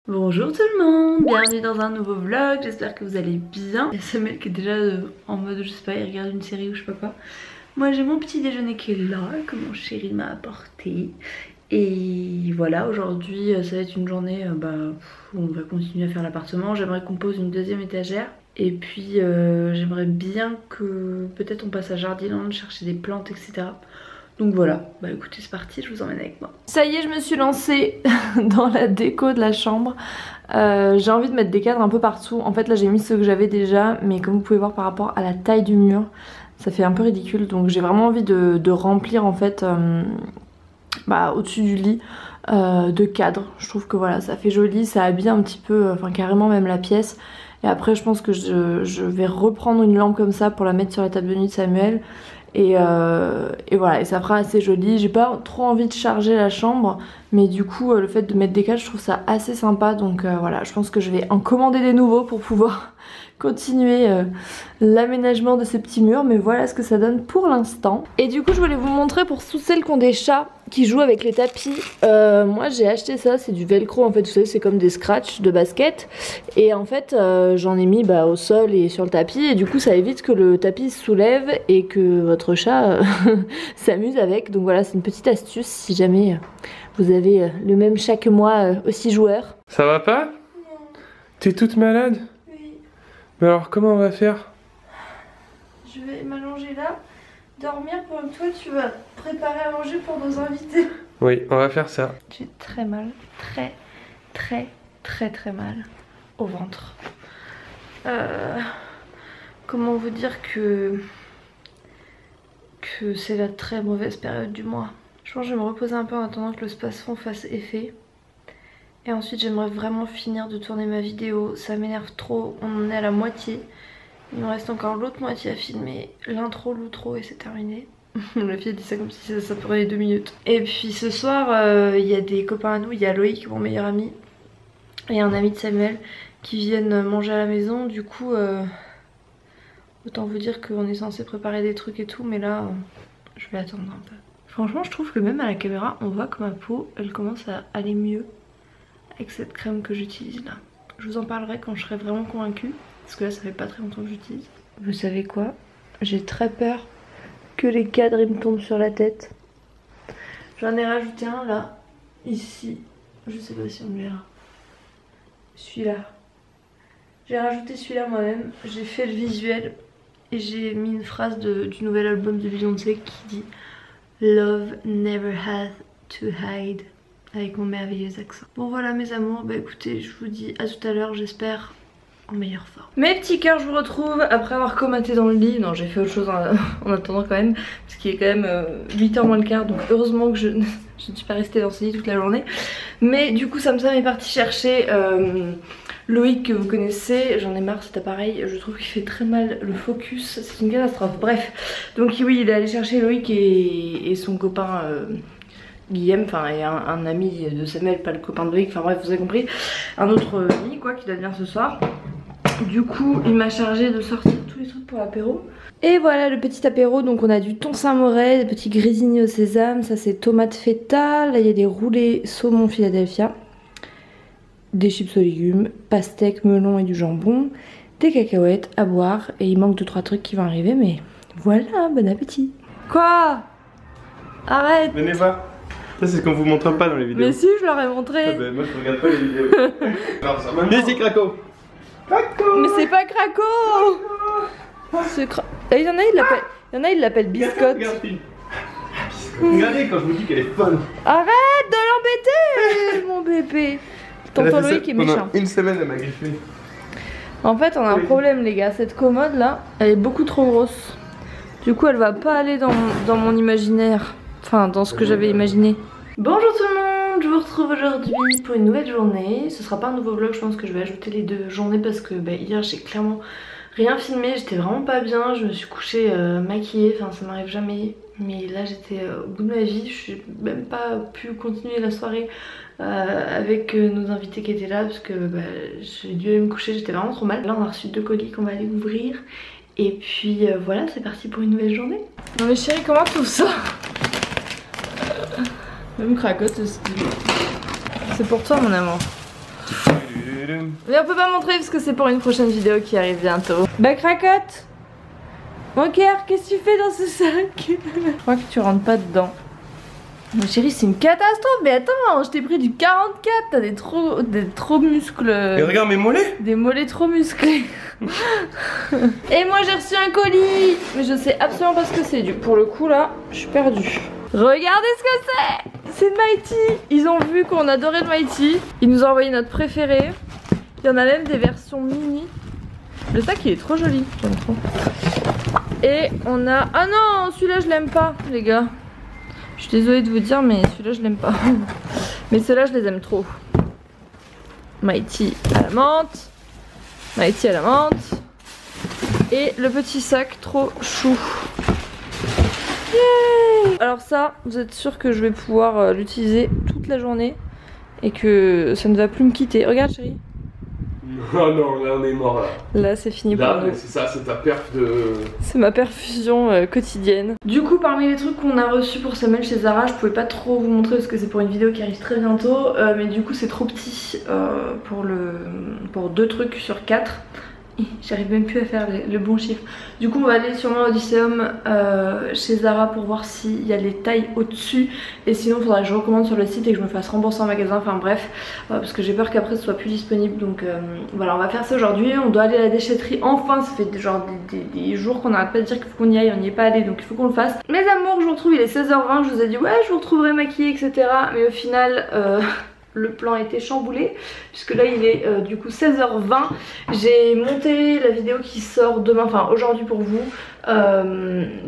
Bonjour tout le monde, bienvenue dans un nouveau vlog, j'espère que vous allez bien. Il y a Samuel qui est déjà en mode, je sais pas, il regarde une série ou je sais pas quoi. Moi j'ai mon petit déjeuner qui est là, que mon chéri m'a apporté. Et voilà, aujourd'hui ça va être une journée, on va continuer à faire l'appartement. J'aimerais qu'on pose une deuxième étagère. Et puis j'aimerais bien que peut-être on passe à Jardiland, chercher des plantes, etc. Donc voilà, bah écoutez c'est parti, je vous emmène avec moi. Ça y est, je me suis lancée dans la déco de la chambre. J'ai envie de mettre des cadres un peu partout. En fait là j'ai mis ceux que j'avais déjà, mais comme vous pouvez voir par rapport à la taille du mur, ça fait un peu ridicule. Donc j'ai vraiment envie de remplir en fait au-dessus du lit de cadres. Je trouve que voilà, ça fait joli, ça habille un petit peu, enfin carrément même la pièce. Et après je pense que je vais reprendre une lampe comme ça pour la mettre sur la table de nuit de Samuel. Et voilà, et ça fera assez joli. J'ai pas trop envie de charger la chambre, mais du coup le fait de mettre des cadres je trouve ça assez sympa. Donc voilà, je pense que je vais en commander des nouveaux pour pouvoir continuer l'aménagement de ces petits murs. Mais voilà ce que ça donne pour l'instant. Et du coup je voulais vous montrer pour toutes celles qui ont des chats qui jouent avec les tapis. Moi j'ai acheté ça, c'est du velcro en fait, vous savez c'est comme des scratchs de basket. Et en fait j'en ai mis au sol et sur le tapis. Et du coup ça évite que le tapis se soulève et que votre chat s'amuse avec. Donc voilà, c'est une petite astuce si jamais vous avez le même chat que moi, aussi joueur. Ça va pas? Non. T'es toute malade? Oui. Mais alors comment on va faire? Je vais m'allonger là, dormir pendant que toi tu vas préparer à manger pour nos invités. Oui, on va faire ça. J'ai très mal, très mal au ventre. Comment vous dire que c'est la très mauvaise période du mois. Je pense que je vais me reposer un peu en attendant que le space-fond fasse effet. Et ensuite j'aimerais vraiment finir de tourner ma vidéo. Ça m'énerve trop, on en est à la moitié. Il me reste encore l'autre moitié à filmer. L'intro, l'outro et c'est terminé. La fille dit ça comme si ça prenait 2 minutes. Et puis ce soir il y a des copains à nous. Il y a Loïc, mon meilleur ami, et un ami de Samuel qui viennent manger à la maison. Du coup autant vous dire qu'on est censé préparer des trucs et tout. Mais là je vais attendre un peu. Franchement je trouve que même à la caméra on voit que ma peau elle commence à aller mieux avec cette crème que j'utilise là. Je vous en parlerai quand je serai vraiment convaincue, parce que là ça fait pas très longtemps que j'utilise. Vous savez quoi? J'ai très peur que les cadres ils me tombent sur la tête. J'en ai rajouté un là, ici. Je sais pas si on le verra. Celui-là. J'ai rajouté celui-là moi-même. J'ai fait le visuel et j'ai mis une phrase du nouvel album de Beyoncé qui dit Love never has to hide, avec mon merveilleux accent. Bon voilà mes amours, bah écoutez je vous dis à tout à l'heure, j'espère en meilleure forme. Mes petits cœurs, je vous retrouve après avoir commenté dans le lit. Non j'ai fait autre chose en attendant quand même, parce qu'il est quand même 8h moins le quart. Donc heureusement que je ne suis pas restée dans ce lit toute la journée. Mais du coup Sam est parti chercher Loïc que vous connaissez. J'en ai marre cet appareil, je trouve qu'il fait très mal le focus, c'est une catastrophe. Bref, donc oui il est allé chercher Loïc et son copain Guillaume, enfin et un ami de Samuel, pas le copain de Loïc, enfin bref vous avez compris. Un autre ami quoi qui doit venir ce soir. Du coup il m'a chargé de sortir tous les trucs pour l'apéro. Et voilà le petit apéro, donc on a du thon Saint-Moré, des petits grisinis au sésame, ça c'est tomate feta, là il y a des roulés saumon Philadelphia, des chips aux légumes, pastèques, melon et du jambon, des cacahuètes à boire, et il manque 2-3 trucs qui vont arriver, mais voilà, bon appétit. Quoi? Arrête. Venez voir. Ça c'est ce qu'on vous montre pas dans les vidéos. Mais si je leur ai montré. Ah bah, moi je regarde pas les vidéos. Alors ça va. Ici Craco. Craco. Mais c'est pas Craco. Il y en a il l'appelle Biscotte. Regardez quand je vous dis qu'elle est folle. Arrête de l'embêter mon bébé. Tonton Loïc est méchant. Une semaine elle m'a griffé. En fait on a un problème les gars, cette commode là elle est beaucoup trop grosse. Du coup elle va pas aller dans mon imaginaire. Enfin dans ce que j'avais imaginé. Bonjour tout le monde, je vous retrouve aujourd'hui pour une nouvelle journée. Ce sera pas un nouveau vlog, je pense que je vais ajouter les 2 journées parce que hier j'ai clairement rien filmé, j'étais vraiment pas bien, je me suis couchée maquillée, enfin ça m'arrive jamais. Mais là j'étais au bout de ma vie, je n'ai même pas pu continuer la soirée avec nos invités qui étaient là parce que j'ai dû aller me coucher, j'étais vraiment trop mal. Là on a reçu 2 colis qu'on va aller ouvrir. Et puis voilà, c'est parti pour une nouvelle journée. Non mais chérie, comment tout ça? Même cracotte, c'est pour toi mon amour. Mais on peut pas montrer parce que c'est pour une prochaine vidéo qui arrive bientôt. Bah cracotte. Mon cœur, qu'est-ce que tu fais dans ce sac? Je crois que tu rentres pas dedans. Mon chéri, c'est une catastrophe. Mais attends, je t'ai pris du 44. T'as des trop muscles. Et regarde mes mollets. Des mollets trop musclés. Et moi j'ai reçu un colis. Mais je sais absolument pas ce que c'est. Pour le coup là, je suis perdue. Regardez ce que c'est. C'est de Mighty. Ils ont vu qu'on adorait le Mighty. Ils nous ont envoyé notre préféré. Il y en a même des versions mini. Le sac il est trop joli. J'aime trop. Et on a... Ah non, celui-là je l'aime pas les gars. Je suis désolée de vous dire mais celui-là je l'aime pas. Mais ceux-là je les aime trop. Mighty à la menthe. Mighty à la menthe. Et le petit sac trop chou. Yay! Alors ça, vous êtes sûr que je vais pouvoir l'utiliser toute la journée. Et que ça ne va plus me quitter. Regarde chérie. Oh non, là on est mort là. Là c'est fini pour nous. C'est ça, c'est ta perf de... C'est ma perfusion quotidienne. Du coup parmi les trucs qu'on a reçus pour Samuel chez Zara, je pouvais pas trop vous montrer parce que c'est pour une vidéo qui arrive très bientôt. Mais du coup c'est trop petit pour 2 trucs sur 4. J'arrive même plus à faire le bon chiffre. Du coup on va aller sûrement au Odysseum chez Zara pour voir s'il y a les tailles au-dessus. Et sinon il faudra que je recommande sur le site et que je me fasse rembourser en magasin. Enfin bref, parce que j'ai peur qu'après ce soit plus disponible. Donc voilà, on va faire ça aujourd'hui. On doit aller à la déchetterie. Enfin ça fait genre des jours qu'on n'arrête pas de dire qu'il faut qu'on y aille. On n'y est pas allé donc il faut qu'on le fasse. Mes amours, je vous retrouve, il est 16h20. Je vous ai dit ouais je vous retrouverai maquillée etc. Mais au final... le plan a été chamboulé puisque là il est du coup 16h20. J'ai monté la vidéo qui sort demain, enfin aujourd'hui pour vous,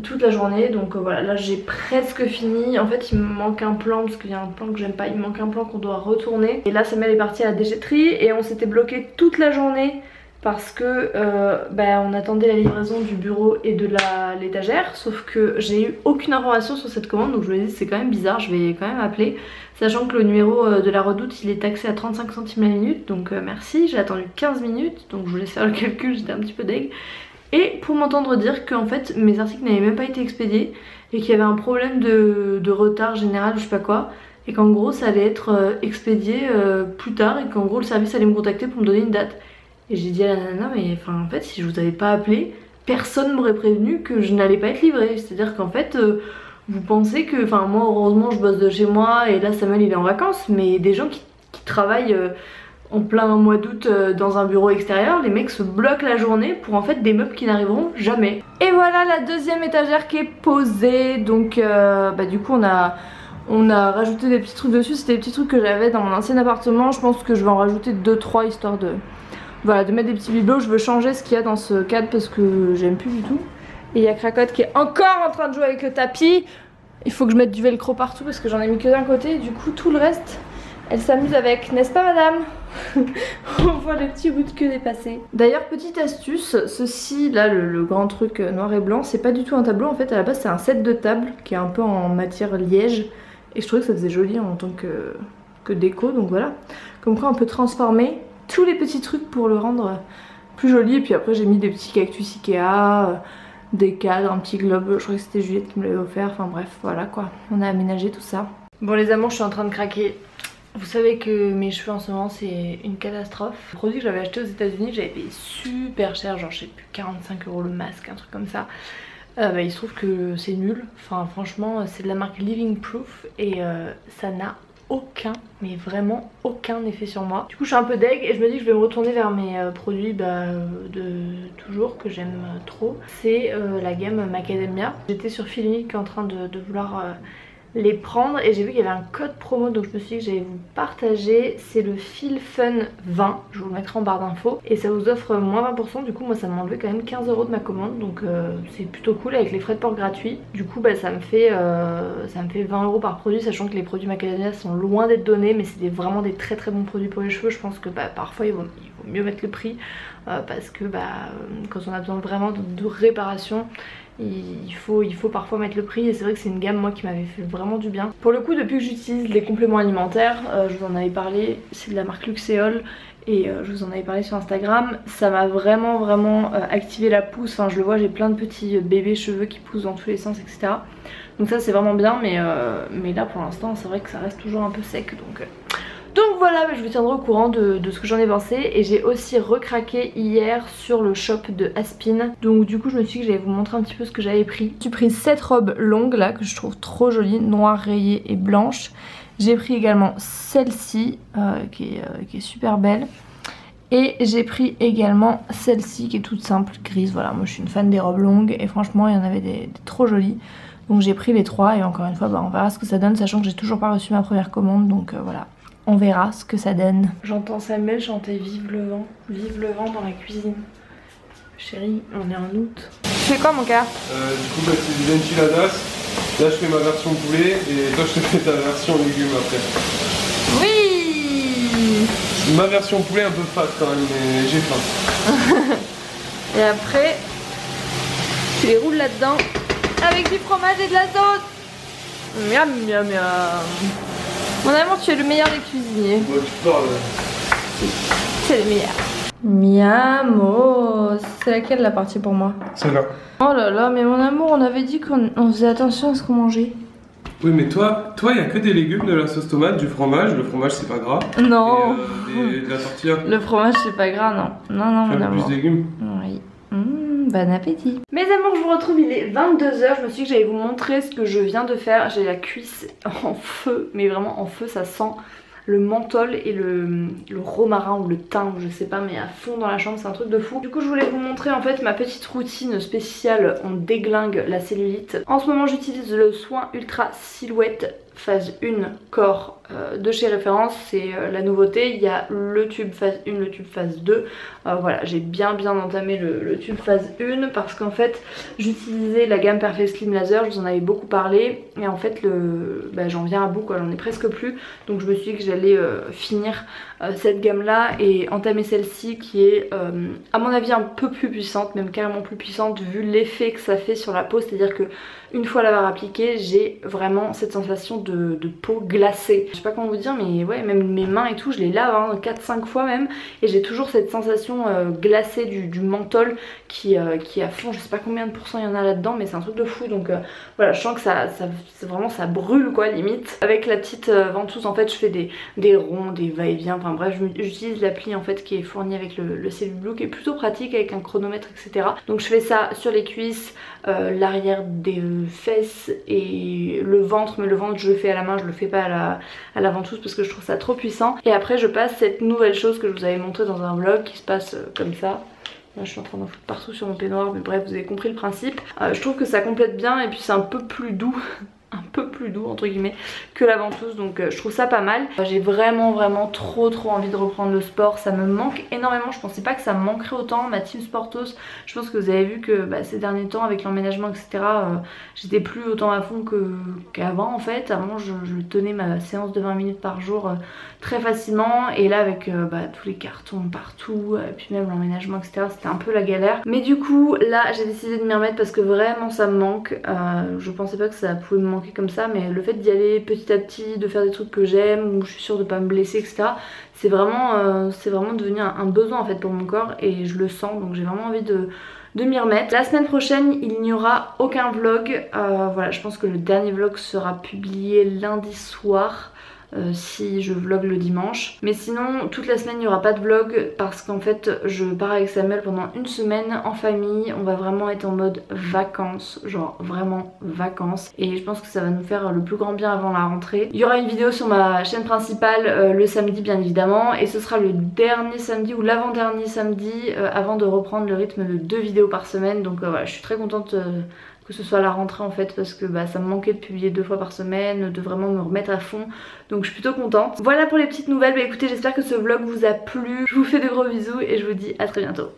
toute la journée. Donc voilà, là j'ai presque fini. En fait il me manque un plan parce qu'il y a un plan que j'aime pas. Il me manque un plan qu'on doit retourner. Et là Samuel est parti à la déchetterie et on s'était bloqué toute la journée parce que on attendait la livraison du bureau et de l'étagère. Sauf que j'ai eu aucune information sur cette commande. Donc je me dis c'est quand même bizarre, je vais quand même appeler. Sachant que le numéro de la Redoute il est taxé à 35 centimes la minute. Donc merci, j'ai attendu 15 minutes. Donc je vous laisse faire le calcul, j'étais un petit peu deg. Et pour m'entendre dire qu'en fait mes articles n'avaient même pas été expédiés. Et qu'il y avait un problème de retard général ou je sais pas quoi. Et qu'en gros ça allait être expédié plus tard. Et qu'en gros le service allait me contacter pour me donner une date. Et j'ai dit à la nana mais enfin en fait si je vous avais pas appelé, personne m'aurait prévenu que je n'allais pas être livrée. C'est à dire qu'en fait vous pensez que, enfin moi heureusement je bosse de chez moi et là Samuel il est en vacances. Mais des gens qui travaillent en plein mois d'août dans un bureau extérieur, les mecs se bloquent la journée pour en fait des meubles qui n'arriveront jamais. Et voilà la deuxième étagère qui est posée. Donc du coup on a rajouté des petits trucs dessus. C'était des petits trucs que j'avais dans mon ancien appartement. Je pense que je vais en rajouter 2-3 histoire de... Voilà, de mettre des petits bibelots. Je veux changer ce qu'il y a dans ce cadre parce que j'aime plus du tout. Et il y a Cracotte qui est encore en train de jouer avec le tapis. Il faut que je mette du velcro partout parce que j'en ai mis que d'un côté. Et du coup tout le reste elle s'amuse avec, n'est-ce pas madame? On voit le petit bout de queue dépasser. D'ailleurs petite astuce, ceci là le grand truc noir et blanc, c'est pas du tout un tableau. En fait à la base c'est un set de table qui est un peu en matière liège. Et je trouvais que ça faisait joli en tant que déco. Donc voilà, comme quoi on peut transformer tous les petits trucs pour le rendre plus joli. Et puis après j'ai mis des petits cactus Ikea, des cadres, un petit globe, je crois que c'était Juliette qui me l'avait offert. Enfin bref voilà quoi, on a aménagé tout ça. Bon les amours, je suis en train de craquer. Vous savez que mes cheveux en ce moment c'est une catastrophe. Le produit que j'avais acheté aux États-Unis, j'avais payé super cher, genre je sais plus 45 € le masque, un truc comme ça. Il se trouve que c'est nul, enfin franchement c'est de la marque Living Proof et ça n'a aucun, mais vraiment aucun effet sur moi. Du coup je suis un peu deg et je me dis que je vais me retourner vers mes produits de toujours que j'aime trop. C'est la gamme Macadamia. J'étais sur Filmic en train de vouloir les prendre et j'ai vu qu'il y avait un code promo, donc je me suis dit que j'allais vous partager. C'est le Feel Fun 20, je vous le mettrai en barre d'infos et ça vous offre moins 20%. Du coup moi ça m'a enlevé quand même 15 € de ma commande, donc c'est plutôt cool avec les frais de port gratuits. Du coup ça me fait 20 € par produit, sachant que les produits Macadamia sont loin d'être donnés, mais c'est vraiment des très très bons produits pour les cheveux. Je pense que parfois il vaut mieux mettre le prix parce que quand on a besoin vraiment de réparation, il faut parfois mettre le prix. Et c'est vrai que c'est une gamme moi qui m'avait fait vraiment du bien. Pour le coup depuis que j'utilise les compléments alimentaires, je vous en avais parlé, c'est de la marque Luxéol et je vous en avais parlé sur Instagram, ça m'a vraiment activé la pousse. Enfin je le vois, j'ai plein de petits bébés cheveux qui poussent dans tous les sens etc. Donc ça c'est vraiment bien, mais là pour l'instant c'est vrai que ça reste toujours un peu sec, Donc voilà, je vous tiendrai au courant de ce que j'en ai pensé. Et j'ai aussi recraqué hier sur le shop de Aspin. Donc du coup je me suis dit que j'allais vous montrer un petit peu ce que j'avais pris. J'ai pris cette robe longue là que je trouve trop jolie, noire rayée et blanche. J'ai pris également celle-ci qui est super belle. Et j'ai pris également celle-ci qui est toute simple, grise. Voilà, moi je suis une fan des robes longues et franchement il y en avait des trop jolies. Donc j'ai pris les trois et encore une fois on verra ce que ça donne, sachant que j'ai toujours pas reçu ma première commande. Donc voilà, on verra ce que ça donne. J'entends Samuel chanter vive le vent dans la cuisine. Chérie, on est en août. Tu fais quoi mon gars? Du coup c'est des enchiladas. Là je fais ma version poulet et toi je te fais ta version légumes après. Oui. Ma version poulet un peu fat quand même, mais j'ai faim. Et après, tu les roules là-dedans avec du fromage et de la sauce. Miam miam miam. Mon amour, tu es le meilleur des cuisiniers. Moi tu parles. C'est le meilleur. Miamo. C'est laquelle la partie pour moi? C'est là. Oh là là, mais mon amour, on avait dit qu'on faisait attention à ce qu'on mangeait. Oui mais toi y a que des légumes, de la sauce tomate, du fromage, le fromage c'est pas gras. Non. Et de la tortilla. Le fromage c'est pas gras, non. Non, non, mon amour. Plus de légumes. Oui. Bon appétit. Mes amours, je vous retrouve, il est 22h. Je me suis dit que j'allais vous montrer ce que je viens de faire. J'ai la cuisse en feu, mais vraiment en feu, ça sent le menthol et le romarin ou le thym, je sais pas, mais à fond dans la chambre, c'est un truc de fou. Du coup je voulais vous montrer en fait ma petite routine spéciale, on déglingue la cellulite. En ce moment j'utilise le soin ultra silhouette phase 1 corps de chez Référence, c'est la nouveauté. Il y a le tube phase 1, le tube phase 2. Voilà, j'ai bien entamé le tube phase 1 parce qu'en fait j'utilisais la gamme Perfect Slim Laser, je vous en avais beaucoup parlé et en fait j'en viens à bout quoi, j'en ai presque plus, donc je me suis dit que j'allais finir cette gamme là et entamer celle-ci qui est à mon avis un peu plus puissante, même carrément plus puissante vu l'effet que ça fait sur la peau, c'est à dire que une fois l'avoir appliqué j'ai vraiment cette sensation de peau glacée. Je sais pas comment vous dire mais ouais, même mes mains et tout je les lave hein, 4-5 fois même et j'ai toujours cette sensation glacée du menthol qui est à fond. Je sais pas combien de pourcents il y en a là-dedans mais c'est un truc de fou, donc voilà, je sens que ça vraiment ça brûle quoi limite. Avec la petite ventouse en fait je fais des ronds, des va-et-vient, enfin bref j'utilise l'appli en fait qui est fournie avec le Cellule Blue qui est plutôt pratique avec un chronomètre etc. Donc je fais ça sur les cuisses, l'arrière des fesses et le ventre, mais le ventre je le fais à la main, je le fais pas à la ventouse parce que je trouve ça trop puissant. Et après je passe cette nouvelle chose que je vous avais montré dans un vlog qui se passe comme ça. Là je suis en train d'en foutre partout sur mon peignoir mais bref vous avez compris le principe. Je trouve que ça complète bien et puis c'est un peu plus doux un peu plus doux entre guillemets que la ventouse, donc je trouve ça pas mal. J'ai vraiment trop envie de reprendre le sport, ça me manque énormément. Je pensais pas que ça me manquerait autant, ma team sportos. Je pense que vous avez vu que ces derniers temps avec l'emménagement etc j'étais plus autant à fond qu'avant en fait. Avant je tenais ma séance de 20 minutes par jour très facilement et là avec tous les cartons partout et puis même l'emménagement etc c'était un peu la galère. Mais du coup là j'ai décidé de m'y remettre parce que vraiment ça me manque. Je pensais pas que ça pouvait me manquer comme ça, mais le fait d'y aller petit à petit, de faire des trucs que j'aime où je suis sûre de pas me blesser etc, c'est vraiment devenu un besoin en fait pour mon corps et je le sens, donc j'ai vraiment envie de m'y remettre. La semaine prochaine il n'y aura aucun vlog, voilà, je pense que le dernier vlog sera publié lundi soir si je vlog le dimanche, mais sinon toute la semaine il n'y aura pas de vlog parce qu'en fait je pars avec Samuel pendant une semaine en famille. On va vraiment être en mode vacances, genre vraiment vacances, et je pense que ça va nous faire le plus grand bien avant la rentrée. Il y aura une vidéo sur ma chaîne principale le samedi bien évidemment, et ce sera le dernier samedi ou l'avant-dernier samedi avant de reprendre le rythme de 2 vidéos par semaine. Donc voilà, je suis très contente que ce soit la rentrée en fait parce que ça me manquait de publier 2 fois par semaine, de vraiment me remettre à fond, donc je suis plutôt contente. Voilà pour les petites nouvelles. Écoutez, j'espère que ce vlog vous a plu, je vous fais de gros bisous et je vous dis à très bientôt.